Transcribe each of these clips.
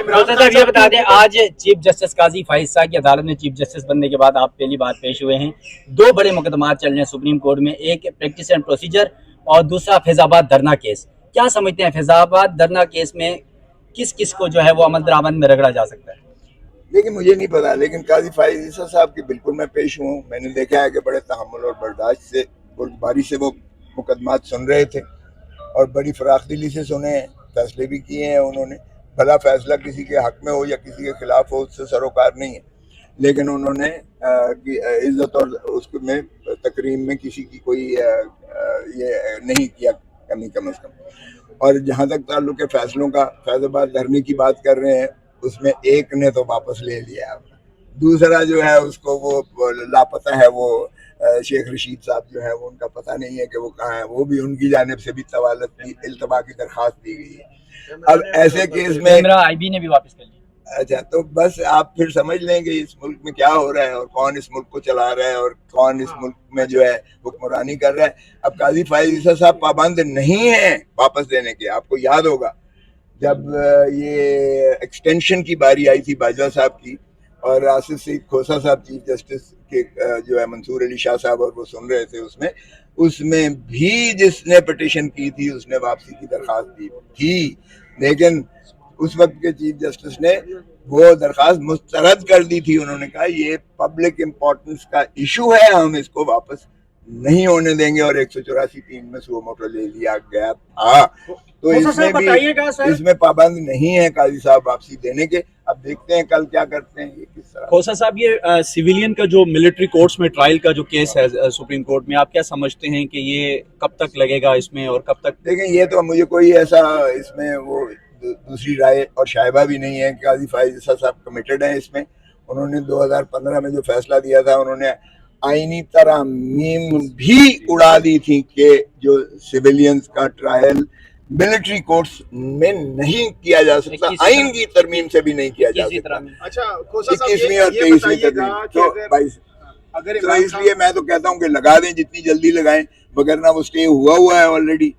صاحب یہ بتا دیں آج چیف جسٹس قاضی فائز کی عدالت میں چیف جسٹس بننے کے بعد آپ پہلی بار پیش ہوئے ہیں. دو بڑے مقدمات چل رہے ہیں سپریم کورٹ میں, ایک پریکٹس اینڈ پروسیجر اور دوسرا فیض آباد دھرنا کیس. کیا سمجھتے ہیں فیض آباد دھرنا کیس میں کس کس کو جو ہے وہ عمل درآمد میں رگڑا جا سکتا ہے؟ لیکن مجھے نہیں پتا, لیکن قاضی فائز عیسیٰ صاحب کی بالکل میں پیش ہوں. میں نے دیکھا ہے کہ بڑے تحمل اور برداشت سے باری سے وہ مقدمات سن رہے تھے اور بڑی فراخ دلی سے سنے ہیں, فیصلے بھی کیے ہیں انہوں نے. بھلا فیصلہ کسی کے حق میں ہو یا کسی کے خلاف ہو اس سے سروکار نہیں ہے, لیکن انہوں نے عزت اور اس میں تکریم میں کسی کی کوئی یہ نہیں کیا کمی کم از کم. اور جہاں تک تعلق ہے فیصلوں کا, فیض آباد دھرنے کی بات کر رہے ہیں, اس میں ایک نے تو واپس لے لیا, دوسرا جو ہے اس کو وہ لاپتہ ہے. وہ شیخ رشید صاحب جو ہے وہ ان کا پتہ نہیں ہے کہ وہ کہاں ہے. وہ بھی ان کی جانب سے بھی طوالت کی التبا کی درخواست دی گئی ہے. اب ایسے کیس میں آئی بی نے بھی واپس کر لیا. اچھا, تو بس آپ پھر سمجھ لیں کہ اس ملک میں کیا ہو رہا ہے اور کون اس ملک کو چلا رہا ہے اور کون اس ملک میں جو ہے حکمرانی کر رہا ہے. اب قاضی فائز عیسیٰ صاحب پابند نہیں ہیں واپس دینے کے. آپ کو یاد ہوگا جب یہ ایکسٹینشن کی باری آئی تھی باجوہ صاحب کی اور آصف سعید کھوسہ صاحب چیف جسٹس کے جو ہے منصور علی شاہ صاحب اور وہ سن رہے تھے, اس میں بھی جس نے پٹیشن کی تھی اس نے واپسی کی درخواست دی تھی, لیکن اس وقت کے چیف جسٹس نے وہ درخواست مسترد کر دی تھی. انہوں نے کہا یہ پبلک امپورٹنس کا ایشو ہے, ہم اس کو واپس نہیں ہونے دیں گے, اور 184(3) میں سو موٹو لے لیا گیا تھا. تو اس میں بھی اس میں پابند نہیں ہے قاضی صاحب واپسی دینے کے. اب دیکھتے ہیں کل کیا کرتے ہیں یہ کس طرح. کھوسہ صاحب یہ سویلین کا جو ملٹری کورٹس میں ٹرائل کا جو کیس ہے سپریم کورٹ میں, آپ کیا سمجھتے ہیں کہ یہ کب تک لگے گا اس میں اور کب تک؟ دیکھیں یہ تو مجھے کوئی ایسا اس میں وہ دوسری رائے اور شائبہ بھی نہیں ہے. قاضی فائز عیسیٰ صاحب کمیٹڈ ہیں اس میں. انہوں نے 2015 میں جو فیصلہ دیا تھا انہوں نے آئینی ترامیم بھی اڑا دی تھی کہ جو سویلینز کا ٹرائل ملٹری کورٹس میں نہیں کیا جا سکتا, آئین کی ترمیم سے بھی نہیں کیا جا سکتا. اچھا کھوسہ صاحب 21ویں اور 23ویں ترمیم. تو اس لیے میں تو کہتا ہوں کہ لگا دیں جتنی جلدی لگائیں, وگرنہ وہ سٹے ہوا ہے آلریڈی,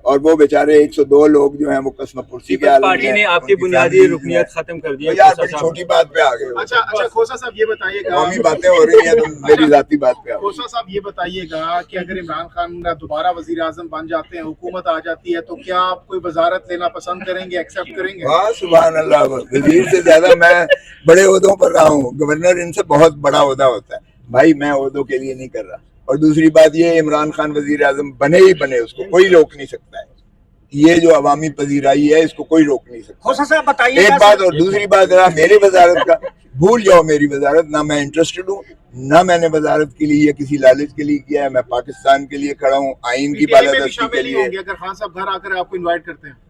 اور وہ بیچارے 102 لوگ جو ہیں وہ قسم پرسی کے عالم میں پارٹی نے آپ کی بنیادی رکنیت ختم کر دی. یار بڑی چھوٹی بات پہ آ گئے. اچھا کھوسہ صاحب یہ بتائیے گا, قومی باتیں ہو رہی ہیں تو میری ذاتی بات پہ. کھوسہ صاحب یہ بتائیے گا کہ اگر عمران خان دوبارہ وزیر اعظم بن جاتے ہیں, حکومت آ جاتی ہے, تو کیا آپ کوئی وزارت لینا پسند کریں گے, ایکسیپٹ کریں گے؟ ہاں سبحان اللہ, وزیر سے زیادہ میں بڑے عہدوں پر رہا ہوں. گورنر ان سے بہت بڑا عہدہ ہوتا ہے بھائی, میں عہدوں کے لیے نہیں کر رہا. اور دوسری بات یہ, عمران خان وزیر اعظم بنے ہی بنے, اس کو کوئی روک نہیں سکتا ہے. یہ جو عوامی پذیرائی ہے اس کو کوئی روک نہیں سکتا. ایک بات اور دوسری بات رہا میری وزارت کا, بھول جاؤ میری وزارت. نہ میں انٹرسٹڈ ہوں, نہ میں نے وزارت کے لیے یا کسی لالچ کے لیے کیا ہے. میں پاکستان کے لیے کھڑا ہوں, آئین کی بالادستی کے لیے. اگر خان صاحب گھر آ کر آپ کو انوائٹ کرتے ہیں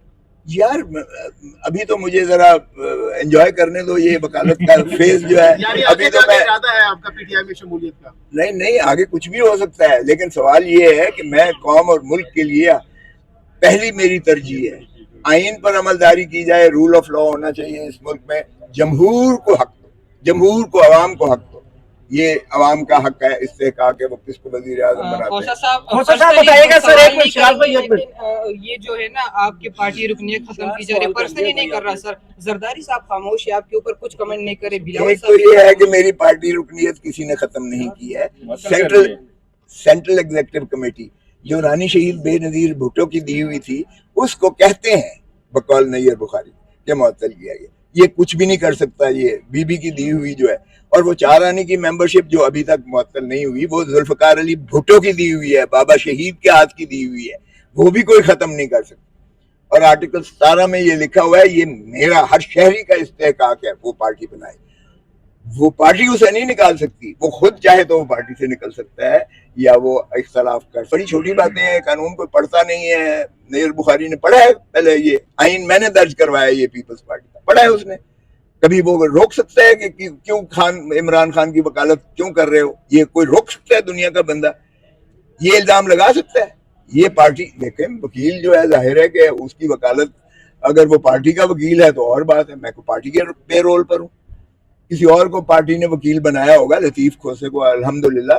یار ابھی تو مجھے ذرا انجوائے کرنے دو یہ وکالت کا فیز جو ہے. ابھی تو میں ارادہ ہے آپ کا پی ٹی آئی میں شمولیت کا؟ نہیں, آگے کچھ بھی ہو سکتا ہے, لیکن سوال یہ ہے کہ میں قوم اور ملک کے لیے پہلی میری ترجیح ہے آئین پر عملداری کی جائے, رول آف لا ہونا چاہیے اس ملک میں. جمہور کو حق دو, جمہور کو, عوام کو حق دو. یہ عوام کا حق ہے استحقاق ہے وہ کس کو وزیر اعظم بناتے ہیں. یہ جو ہے نا آپ کی پارٹی رکنیت ختم کی جا رہی ہے, پرسنلی نہیں کر رہا سر, زرداری صاحب خاموش ہے, آپ کے اوپر کچھ کمنٹ نہیں کرے. ایک تو یہ ہے کہ میری پارٹی رکنیت کسی نے ختم نہیں کی ہے. سینٹرل ایگزیکٹو کمیٹی جو رانی شہید بے نظیر بھٹو کی دی ہوئی تھی, اس کو کہتے ہیں بقول نیر بخاری کہ معطل کیا گیا. یہ کچھ بھی نہیں کر سکتا, یہ بی بی کی دی ہوئی جو ہے. اور وہ 4 آنے کی ممبرشپ جو ابھی تک معطل نہیں ہوئی, وہ ذوالفقار علی بھٹو کی دی ہوئی ہے, بابا شہید کے ہاتھ کی دی ہوئی ہے, وہ بھی کوئی ختم نہیں کر سکتا. اور آرٹیکل 17 میں یہ لکھا ہوا ہے, یہ میرا ہر شہری کا استحقاق ہے وہ پارٹی بنائے. وہ پارٹی اسے نہیں نکال سکتی, وہ خود چاہے تو وہ پارٹی سے نکل سکتا ہے یا وہ اختلاف کر. بڑی چھوٹی باتیں ہیں, قانون کوئی پڑھتا نہیں ہے. نیر بخاری نے پڑھا ہے پہلے, یہ آئین میں نے درج کروایا, یہ پیپلز پارٹی کا پڑھا ہے اس نے. کبھی وہ روک سکتا ہے کہ کیوں عمران خان کی وکالت کیوں کر رہے ہو؟ یہ کوئی روک سکتا ہے دنیا کا بندہ؟ یہ الزام لگا سکتا ہے؟ یہ پارٹی دیکھیں, وکیل جو ہے ظاہر ہے کہ اس کی وکالت اگر وہ پارٹی کا وکیل ہے تو اور بات ہے. میں کو پارٹی کے پے رول پر ہوں, کسی اور کو پارٹی نے وکیل بنایا ہوگا, لطیف کھوسے کو الحمدللہ